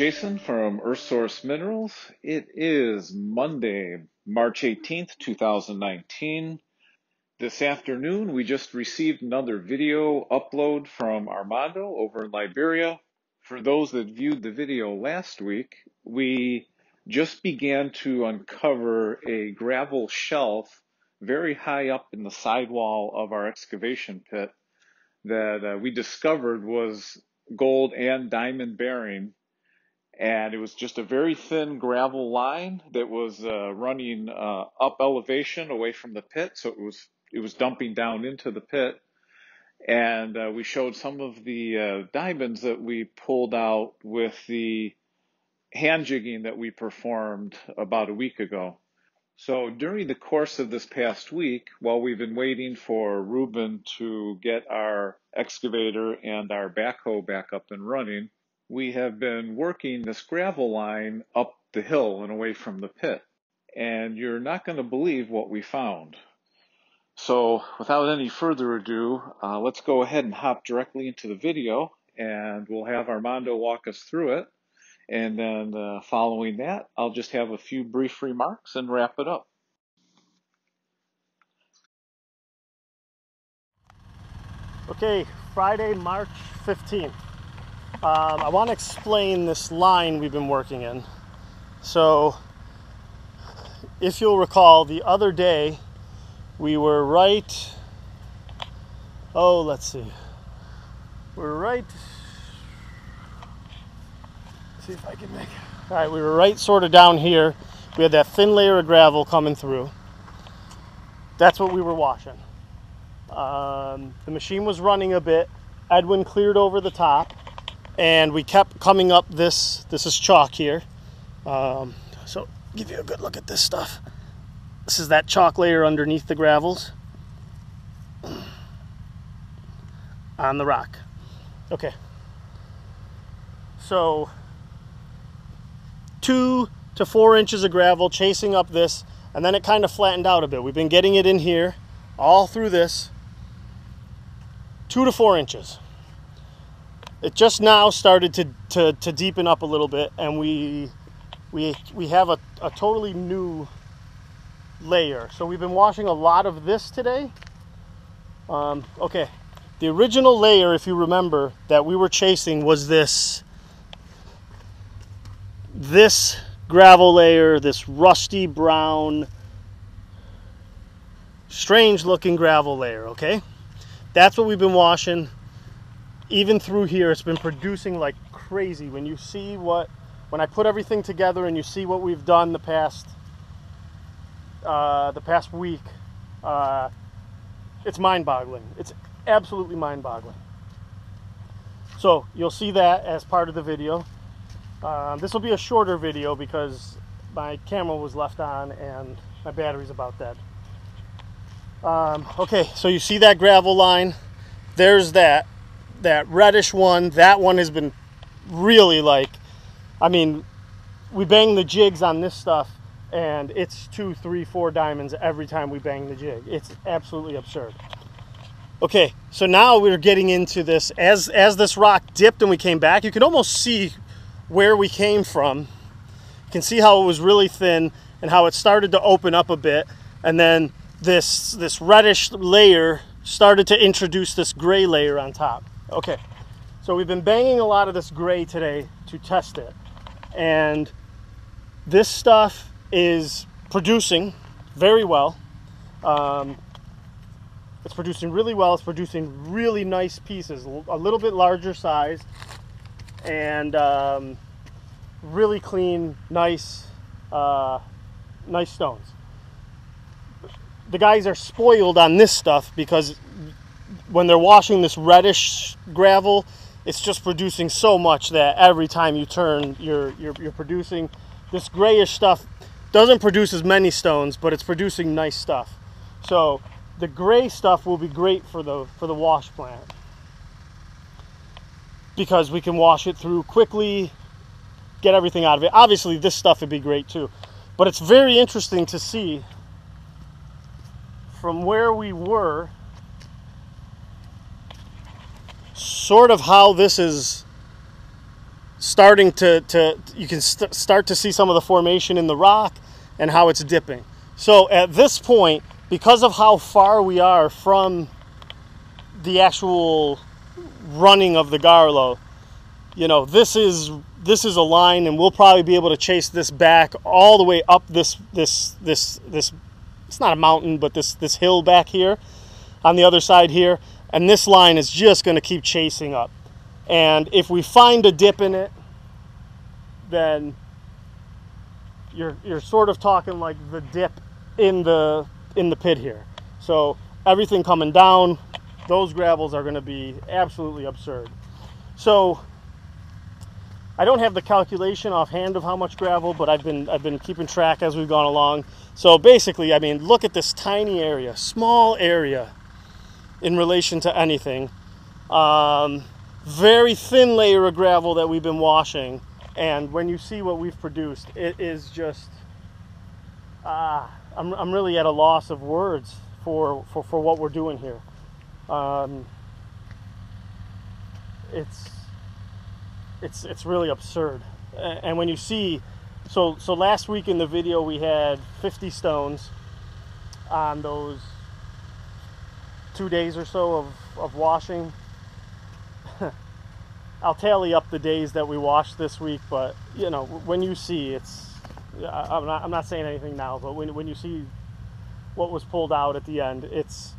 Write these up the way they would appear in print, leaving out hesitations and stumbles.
Jason from EarthSource Minerals. It is Monday, March 18th, 2019. This afternoon, we just received another video upload from Armando over in Liberia. For those that viewed the video last week, we just began to uncover a gravel shelf very high up in the sidewall of our excavation pit that we discovered was gold and diamond bearing. And it was just a very thin gravel line that was running up elevation away from the pit, so it was dumping down into the pit. And we showed some of the diamonds that we pulled out with the hand jigging that we performed about a week ago. So during the course of this past week, while we've been waiting for Ruben to get our excavator and our backhoe back up and running, we have been working this gravel line up the hill and away from the pit. And you're not going to believe what we found. So without any further ado, let's go ahead and hop directly into the video, and we'll have Armando walk us through it. And then following that, I'll just have a few brief remarks and wrap it up. Okay, Friday, March 15th. I want to explain this line we've been working in. So, if you'll recall, the other day we were right, let's see if I can make it. All right, we were right sort of down here. We had that thin layer of gravel coming through. That's what we were washing. The machine was running a bit. Edwin cleared over the top, and we kept coming up this is chalk here. So give you a good look at this stuff. This is that chalk layer underneath the gravels on the rock. Okay. So 2 to 4 inches of gravel chasing up this, and then it kind of flattened out a bit. We've been getting it in here all through this, 2 to 4 inches. It just now started to deepen up a little bit, and we have a totally new layer. So we've been washing a lot of this today. Okay, the original layer, if you remember, that we were chasing was this gravel layer, this rusty brown, strange looking gravel layer, okay? That's what we've been washing. Even through here, it's been producing like crazy. When you see when I put everything together and you see what we've done the past week, it's mind-boggling. It's absolutely mind-boggling. So you'll see that as part of the video. This will be a shorter video because my camera was left on and my battery's about dead. Okay, so you see that gravel line. There's that reddish one. That one has been really we bang the jigs on this stuff and it's 2, 3, 4 diamonds every time we bang the jig. It's absolutely absurd. Okay, so now we're getting into this. As this rock dipped and we came back, you can almost see where we came from. You can see how it was really thin and how it started to open up a bit, and then this reddish layer started to introduce this gray layer on top. Okay, so we've been banging a lot of this gray today to test it, and this stuff is producing very well. It's producing really well. It's producing really nice pieces, a little bit larger size, and really clean, nice stones. The guys are spoiled on this stuff because when they're washing this reddish gravel, it's just producing so much that every time you turn, you're producing. This grayish stuff doesn't produce as many stones, but it's producing nice stuff. So the gray stuff will be great for the wash plant because we can wash it through quickly, get everything out of it. Obviously, this stuff would be great too, but it's very interesting to see from where we were, sort of how this is starting to you can start to see some of the formation in the rock and how it's dipping. So at this point, because of how far we are from the actual running of the Garlow, you know, this is a line, and we'll probably be able to chase this back all the way up this it's not a mountain, but this hill back here on the other side here, and this line is just going to keep chasing up. And if we find a dip in it, then you're sort of talking like the dip in the pit here. So everything coming down, those gravels are going to be absolutely absurd. So I don't have the calculation offhand of how much gravel, but I've been keeping track as we've gone along. So basically, I mean, look at this tiny area, small area in relation to anything. Very thin layer of gravel that we've been washing, and when you see what we've produced, it is just I'm really at a loss of words for what we're doing here. It's really absurd. And when you see, so last week in the video we had 50 stones on those 2 days or so of washing. I'll tally up the days that we washed this week, but you know, when you see, I'm not saying anything now, but when you see what was pulled out at the end, it's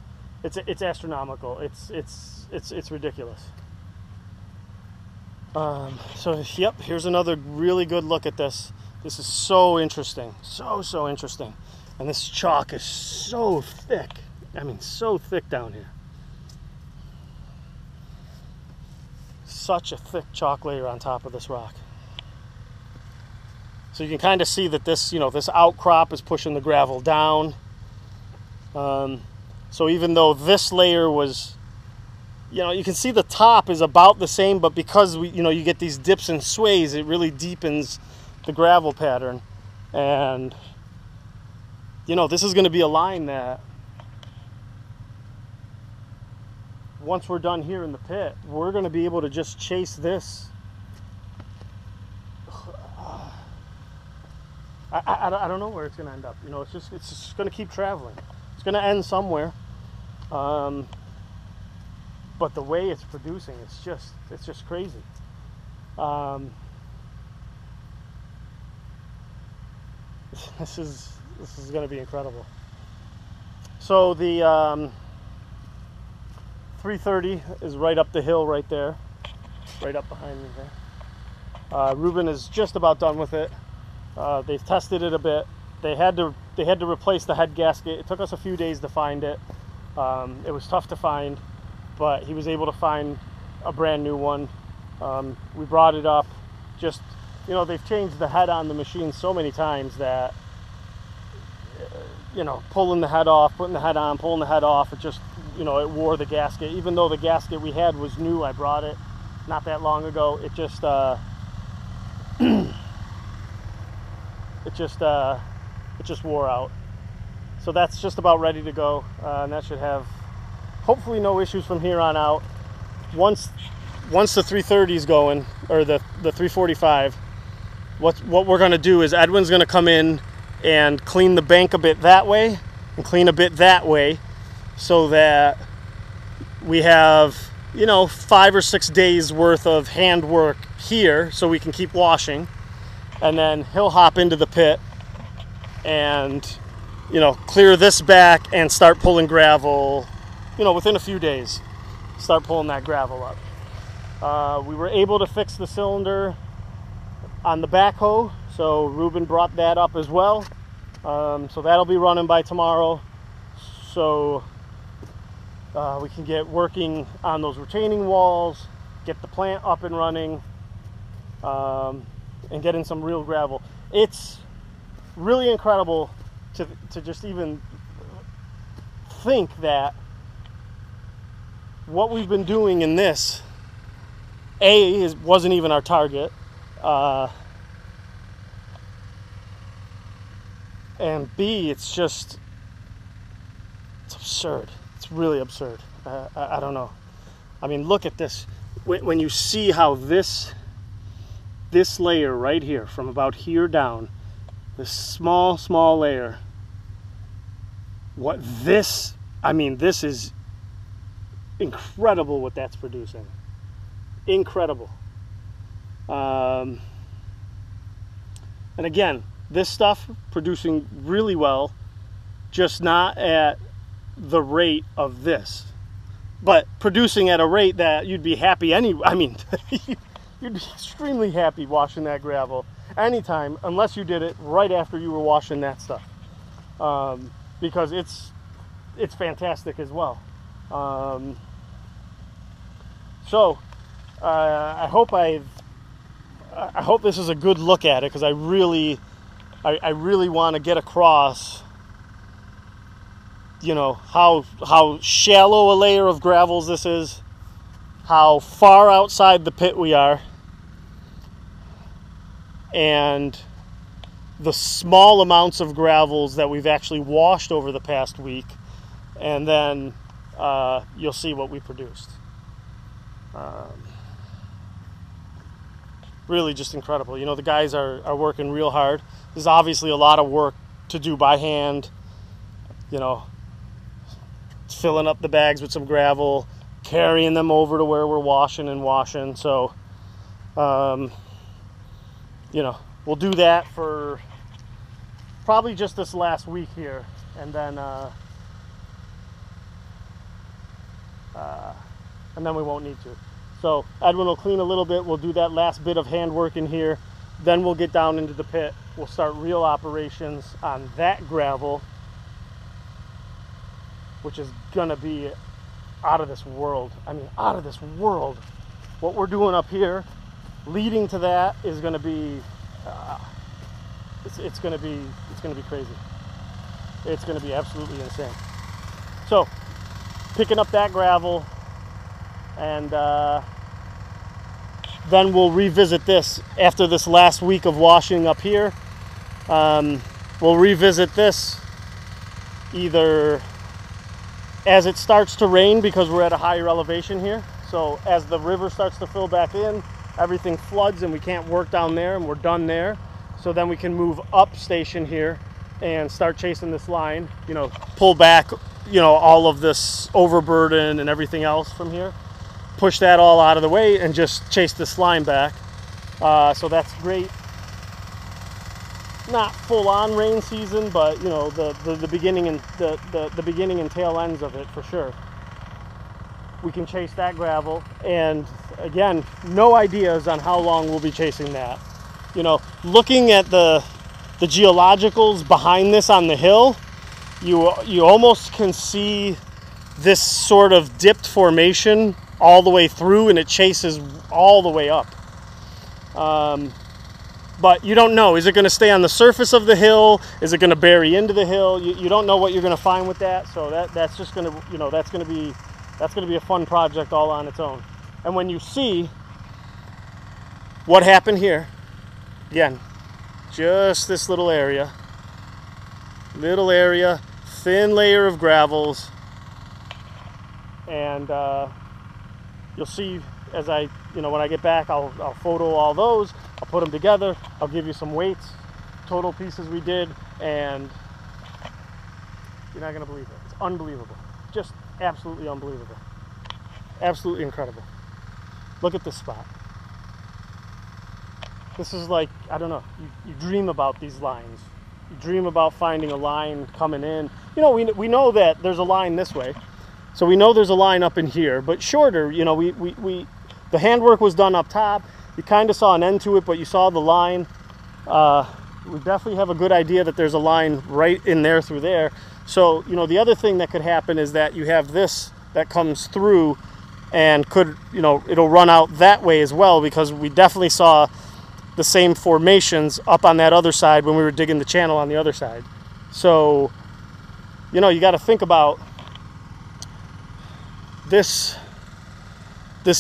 astronomical. It's ridiculous. So yep, here's another really good look at this. This is so interesting, so interesting. And this chalk is so thick. I mean, so thick down here. Such a thick chalk layer on top of this rock. So you can kind of see that this, you know, this outcrop is pushing the gravel down. So even though this layer was, you know, you can see the top is about the same, but because you get these dips and sways, it really deepens the gravel pattern. And you know, this is going to be a line that once we're done here in the pit, we're going to be able to just chase this. I don't know where it's going to end up. You know, it's just going to keep traveling. It's going to end somewhere. But the way it's producing, it's just crazy. This is going to be incredible. So the 330 is right up the hill right there, right up behind me there. Ruben is just about done with it. They've tested it a bit. They had to replace the head gasket. It took us a few days to find it. It was tough to find, but he was able to find a brand new one. We brought it up. Just, you know, they've changed the head on the machine so many times that, you know, pulling the head off, putting the head on, pulling the head off, it just, you know, it wore the gasket. Even though the gasket we had was new, I brought it not that long ago, it just it just wore out. So that's just about ready to go, and that should have hopefully no issues from here on out. Once the 330 is going, or the 345, what we're going to do is Edwin's going to come in and clean the bank a bit that way and clean a bit that way, so that we have, you know, 5 or 6 days worth of handwork here so we can keep washing. And then he'll hop into the pit and, you know, clear this back and start pulling gravel, you know, within a few days. Start pulling that gravel up. We were able to fix the cylinder on the backhoe, so Ruben brought that up as well. So that'll be running by tomorrow. So we can get working on those retaining walls, get the plant up and running, and get in some real gravel. It's really incredible to just even think that what we've been doing in this, wasn't even our target, and B, it's absurd. It's really absurd. I don't know. I mean, look at this. When you see how this this layer right here, from about here down, this small layer, this is incredible what that's producing. Incredible. And again, this stuff producing really well, just not at the rate of this, but producing at a rate that you'd be happy you'd be extremely happy washing that gravel anytime, unless you did it right after you were washing that stuff, because it's fantastic as well. So I hope this is a good look at it, because I really want to get across, you know, how shallow a layer of gravels this is, how far outside the pit we are, and the small amounts of gravels that we've actually washed over the past week, and then you'll see what we produced. Really just incredible. You know, the guys are working real hard. There's obviously a lot of work to do by hand, you know, filling up the bags with some gravel, carrying them over to where we're washing. So, you know, we'll do that for probably just this last week here, and then we won't need to. So Edwin will clean a little bit. We'll do that last bit of handwork in here. Then we'll get down into the pit. We'll start real operations on that gravel, which is gonna be out of this world. I mean, out of this world. What we're doing up here, leading to that, is gonna be, it's gonna be crazy. It's gonna be absolutely insane. So, picking up that gravel, and then we'll revisit this after this last week of washing up here. We'll revisit this either as it starts to rain, because we're at a higher elevation here. So as the river starts to fill back in, everything floods and we can't work down there, and we're done there. So then we can move up station here and start chasing this line, you know, pull back, you know, all of this overburden and everything else from here, push that all out of the way and just chase this line back. So that's great. Not full on rain season, but you know, the beginning and the beginning and tail ends of it for sure. We can chase that gravel, and again, no ideas on how long we'll be chasing that. You know, looking at the geologicals behind this on the hill, you almost can see this sort of dipped formation all the way through, and it chases all the way up. But you don't know. Is it going to stay on the surface of the hill? Is it going to bury into the hill? You don't know what you're going to find with that. So that's just going to, you know, that's going to be a fun project all on its own. And when you see what happened here, again, just this little area, thin layer of gravels, and you'll see as when I get back, I'll photo all those. I'll put them together. I'll give you some weights, total pieces we did, and you're not gonna believe it. It's unbelievable. Just absolutely unbelievable. Absolutely incredible. Look at this spot. This is like, I don't know, you dream about these lines. You dream about finding a line coming in. You know, we know that there's a line this way. So we know there's a line up in here, but shorter, you know, the handwork was done up top. You kind of saw an end to it, but you saw the line. We definitely have a good idea that there's a line right in there through there. So, you know, the other thing that could happen is that you have this that comes through and could, you know, it'll run out that way as well, because we definitely saw the same formations up on that other side when we were digging the channel on the other side. So, you know, you got to think about this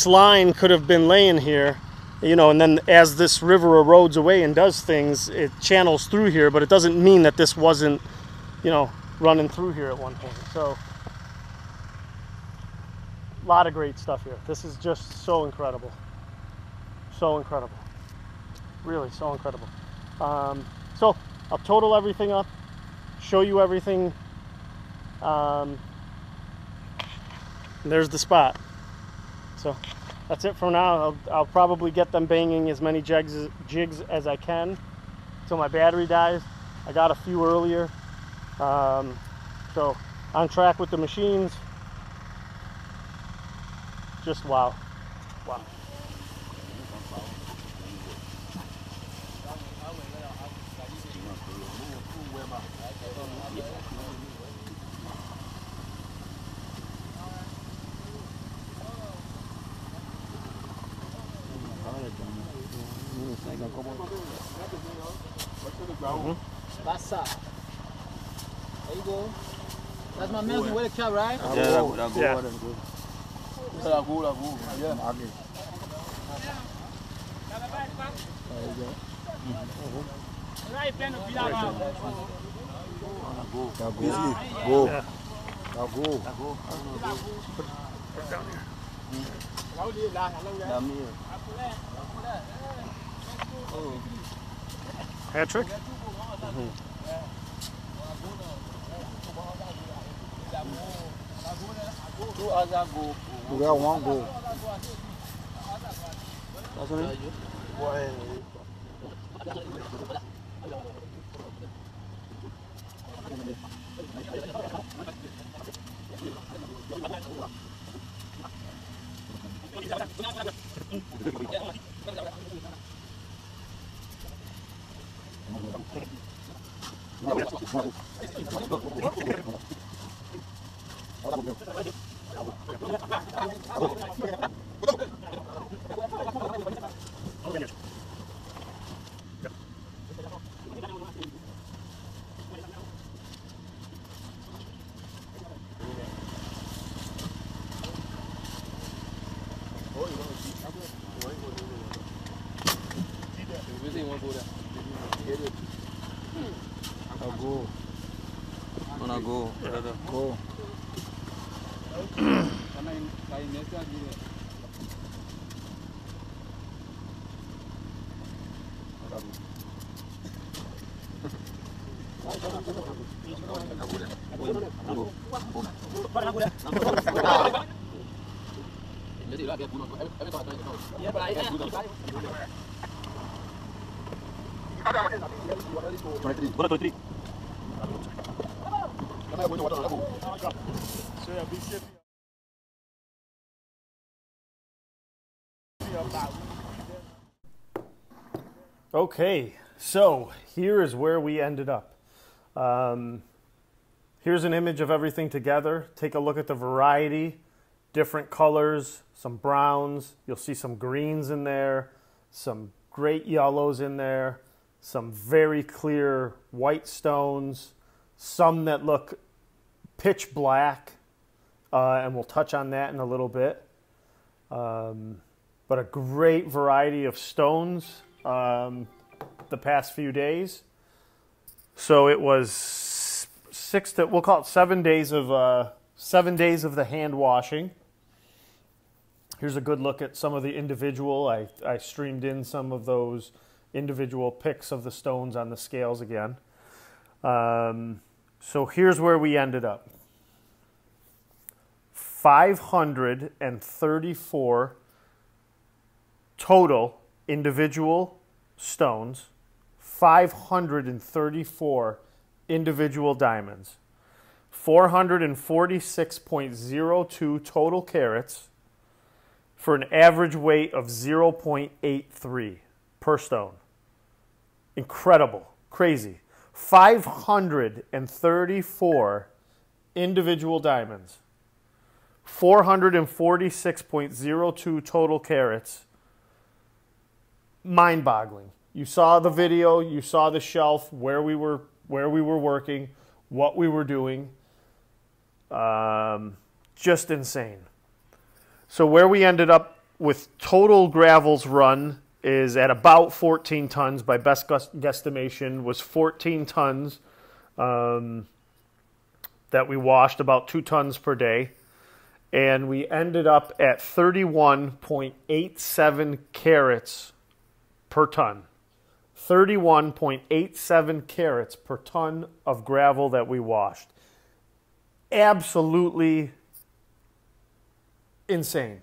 line could have been laying here, you know, and then as this river erodes away and does things, it channels through here, but it doesn't mean that this wasn't, you know, running through here at one point. So a lot of great stuff here. This is just so incredible. So incredible. Really, so incredible. So I'll total everything up, show you everything. There's the spot. So that's it for now. I'll probably get them banging as many jigs as I can until my battery dies. I got a few earlier. So on track with the machines. Just wow. Wow. Passa. There you go. That's my man with the cap, right? Yeah, that go. Yeah. That go. Yeah. Go. Yeah. Go. Put it down here. Hat trick? You got one go. That's what it is? Go. Wanna go? Go. Okay, so here is where we ended up. Here's an image of everything together. Take a look at the variety, different colors, some browns. You'll see some greens in there, some great yellows in there, some very clear white stones, some that look pitch black, and we'll touch on that in a little bit. But a great variety of stones the past few days. So it was we'll call it 7 days of the hand washing. Here's a good look at some of the individual. I streamed in some of those individual picks of the stones on the scales again. So here's where we ended up. 534 total individual stones, 534 individual diamonds, 446.02 total carats for an average weight of 0.83 per stone. Incredible, crazy. 534 individual diamonds, 446.02 total carats. Mind-boggling. You saw the video, you saw the shelf, where we were working, what we were doing. Just insane. So where we ended up with total gravels run is at about 14 tons. By best guesstimation was 14 tons that we washed, about 2 tons per day. And we ended up at 31.87 carats per ton. 31.87 carats per ton of gravel that we washed. Absolutely insane.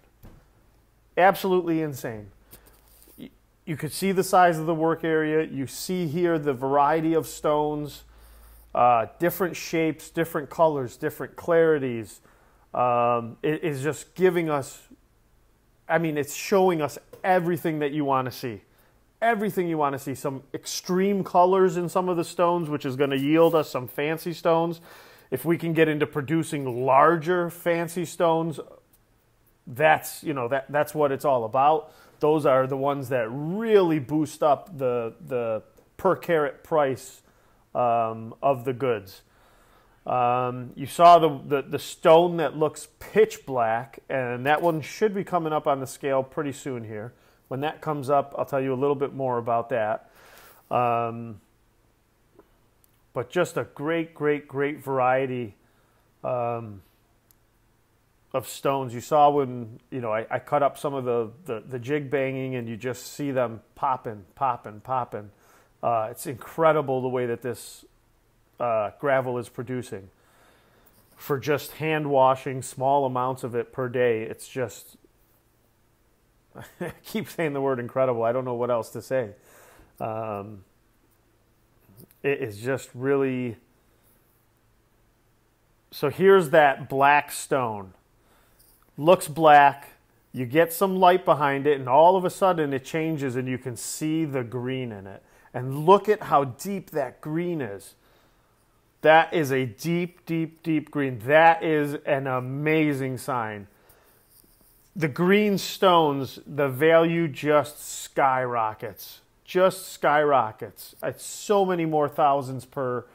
Absolutely insane. You could see the size of the work area. You see here the variety of stones, different shapes, different colors, different clarities. It is just giving us, I mean, it's showing us everything that you want to see. Everything you want to see. Some extreme colors in some of the stones, which is going to yield us some fancy stones. If we can get into producing larger fancy stones, that's, you know, that's what it's all about. Those are the ones that really boost up the per carat price of the goods. You saw the stone that looks pitch black, and that one should be coming up on the scale pretty soon here. When that comes up, I'll tell you a little bit more about that. But just a great variety of stones. You saw when, you know, I cut up some of the jig banging, and you just see them popping. It's incredible the way that this gravel is producing. For just hand washing, small amounts of it per day, it's just, I keep saying the word incredible. I don't know what else to say. It is just really... So here's that black stone. Looks black. You get some light behind it, and all of a sudden it changes, and you can see the green in it. And look at how deep that green is. That is a deep green. That is an amazing sign. The green stones, the value just skyrockets. Just skyrockets. It's so many more thousands per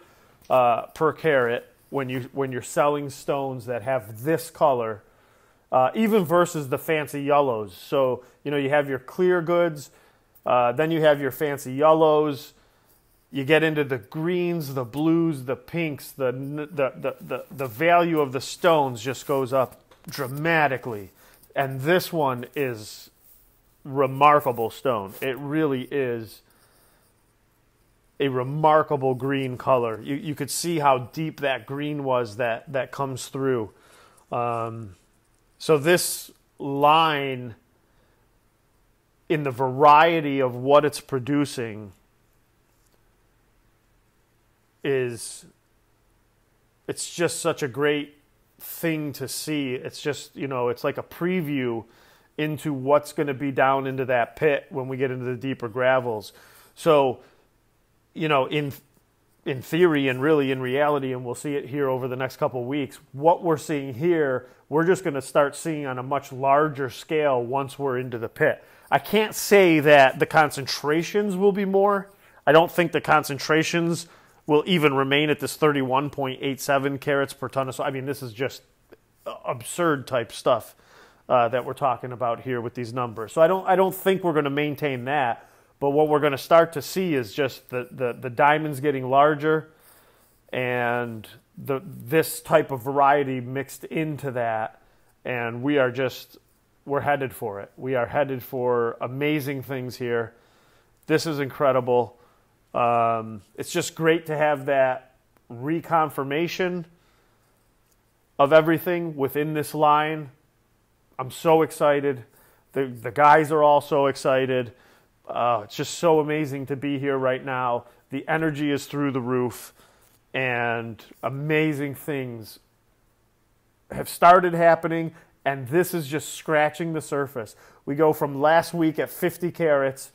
carat when you're selling stones that have this color, even versus the fancy yellows. So, you know, you have your clear goods, then you have your fancy yellows. You get into the greens, the blues, the pinks. The value of the stones just goes up dramatically. And this one is remarkable stone. It really is a remarkable green color. You could see how deep that green was that comes through. So this line, in the variety of what it's producing, it's just such a great thing to see. It's just, you know, it's like a preview into what's going to be down into that pit when we get into the deeper gravels. So, you know, in theory and really in reality, and we'll see it here over the next couple of weeks, what we're seeing here, we're just going to start seeing on a much larger scale once we're into the pit. I can't say that the concentrations will be more. I don't think the concentrations will even remain at this 31.87 carats per ton. So, I mean, this is just absurd type stuff that we're talking about here with these numbers. So I don't think we're going to maintain that. But what we're going to start to see is just the diamonds getting larger, and this type of variety mixed into that. And we're headed for it. We are headed for amazing things here. This is incredible. It's just great to have that reconfirmation of everything within this line. I'm so excited. The guys are all so excited. It's just so amazing to be here right now. The energy is through the roof, and amazing things have started happening, and this is just scratching the surface. We go from last week at 50 carats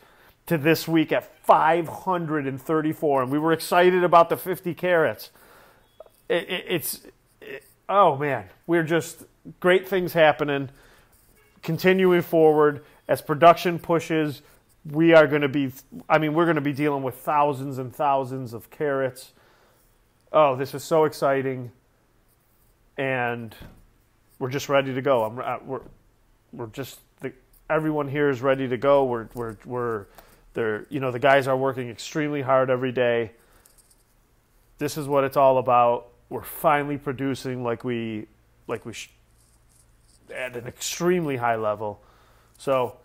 to this week at 534, and we were excited about the 50 carats. Oh man, we're just, great things happening, continuing forward. As production pushes, we're going to be dealing with thousands and thousands of carats. Oh, this is so exciting, and we're just ready to go. Everyone here is ready to go. The guys are working extremely hard every day. This is what it's all about. We're finally producing like we at an extremely high level. So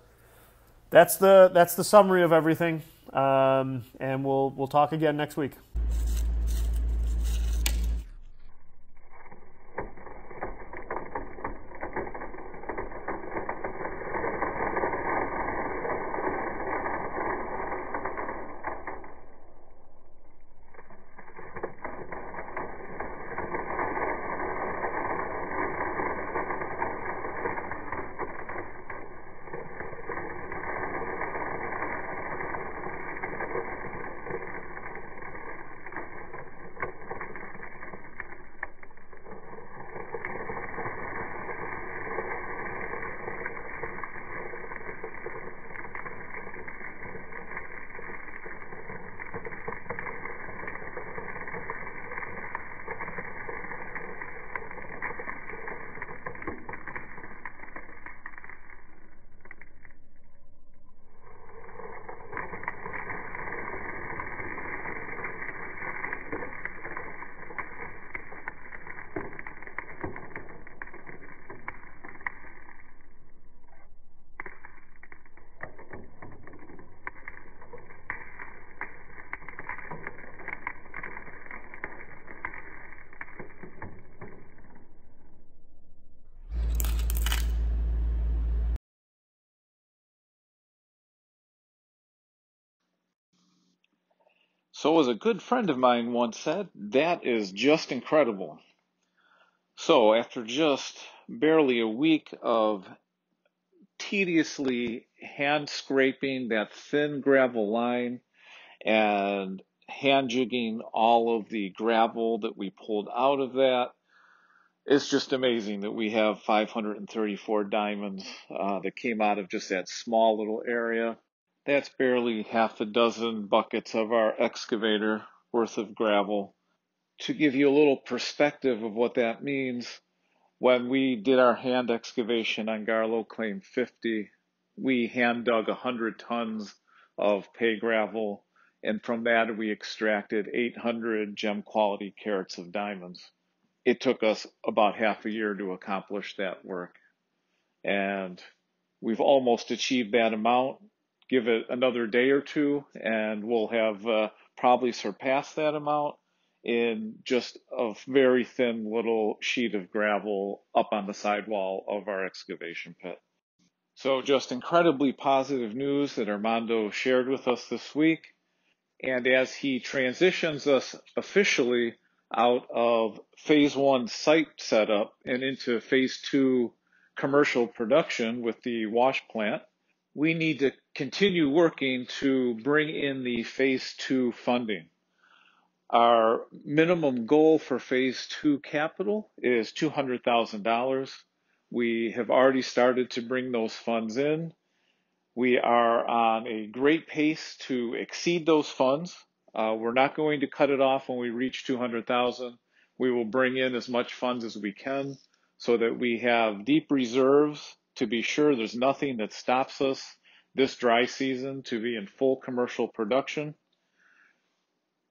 that's the summary of everything. And we'll talk again next week. So as a good friend of mine once said, that is just incredible. So after just barely a week of tediously hand scraping that thin gravel line and hand jigging all of the gravel that we pulled out of that, it's just amazing that we have 534 diamonds that came out of just that small little area. That's barely half a dozen buckets of our excavator worth of gravel. To give you a little perspective of what that means, when we did our hand excavation on Garlow Claim 50, we hand dug 100 tons of pay gravel, and from that we extracted 800 gem quality carats of diamonds. It took us about half a year to accomplish that work, and we've almost achieved that amount. Give it another day or two, and we'll have probably surpassed that amount in just a very thin little sheet of gravel up on the sidewall of our excavation pit. So just incredibly positive news that Armando shared with us this week. And as he transitions us officially out of phase 1 site setup and into phase 2 commercial production with the wash plant, we need to continue working to bring in the phase 2 funding. Our minimum goal for phase 2 capital is $200,000. We have already started to bring those funds in. We are on a great pace to exceed those funds. We're not going to cut it off when we reach 200,000. We will bring in as much funds as we can so that we have deep reserves to be sure there's nothing that stops us this dry season to be in full commercial production.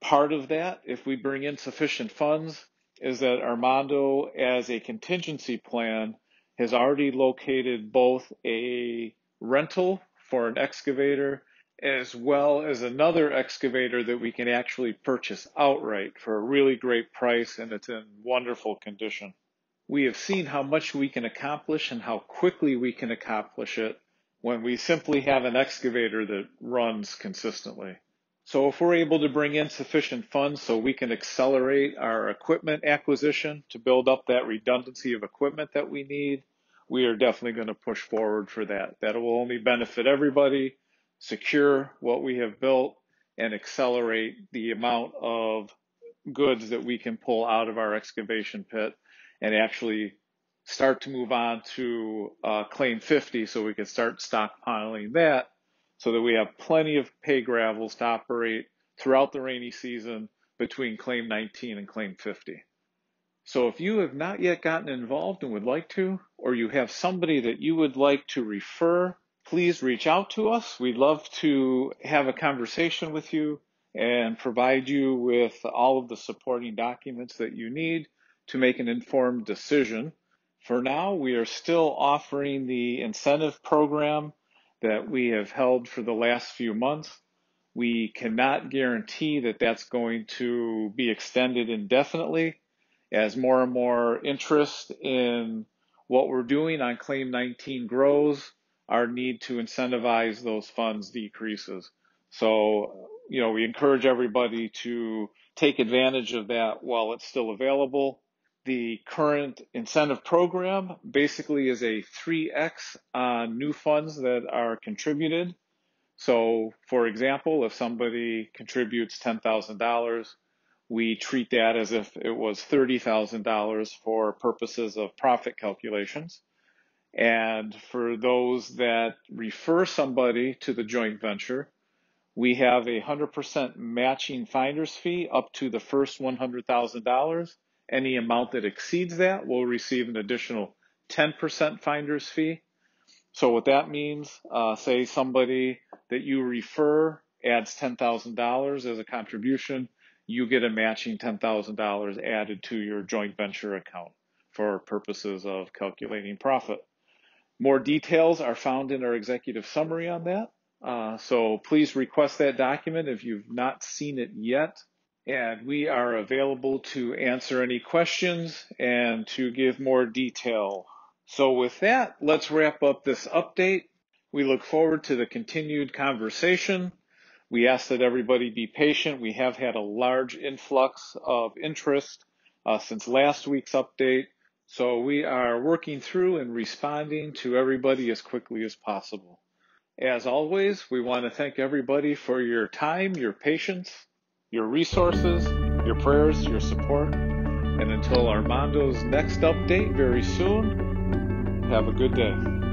Part of that, if we bring in sufficient funds, is that Armando, as a contingency plan, has already located both a rental for an excavator as well as another excavator that we can actually purchase outright for a really great price, and it's in wonderful condition. We have seen how much we can accomplish and how quickly we can accomplish it when we simply have an excavator that runs consistently. So if we're able to bring in sufficient funds so we can accelerate our equipment acquisition to build up that redundancy of equipment that we need, we are definitely going to push forward for that. That will only benefit everybody, secure what we have built, and accelerate the amount of goods that we can pull out of our excavation pit and actually start to move on to Claim 50 so we can start stockpiling that, so that we have plenty of pay gravels to operate throughout the rainy season between Claim 19 and Claim 50. So if you have not yet gotten involved and would like to, or you have somebody that you would like to refer, please reach out to us. We'd love to have a conversation with you and provide you with all of the supporting documents that you need to make an informed decision. For now, we are still offering the incentive program that we have held for the last few months. We cannot guarantee that that's going to be extended indefinitely. As more and more interest in what we're doing on Claim 19 grows, our need to incentivize those funds decreases. So, we encourage everybody to take advantage of that while it's still available. The current incentive program basically is a 3x on new funds that are contributed. So, for example, if somebody contributes $10,000, we treat that as if it was $30,000 for purposes of profit calculations. And for those that refer somebody to the joint venture, we have a 100% matching finder's fee up to the first $100,000. Any amount that exceeds that will receive an additional 10% finder's fee. So what that means, say somebody that you refer adds $10,000 as a contribution, you get a matching $10,000 added to your joint venture account for purposes of calculating profit. More details are found in our executive summary on that. So please request that document if you've not seen it yet. And we are available to answer any questions and to give more detail. So with that, let's wrap up this update. We look forward to the continued conversation. We ask that everybody be patient. We have had a large influx of interest since last week's update. So we are working through and responding to everybody as quickly as possible. As always, we want to thank everybody for your time, your patience, your resources, your prayers, your support. And until Armando's next update very soon, have a good day.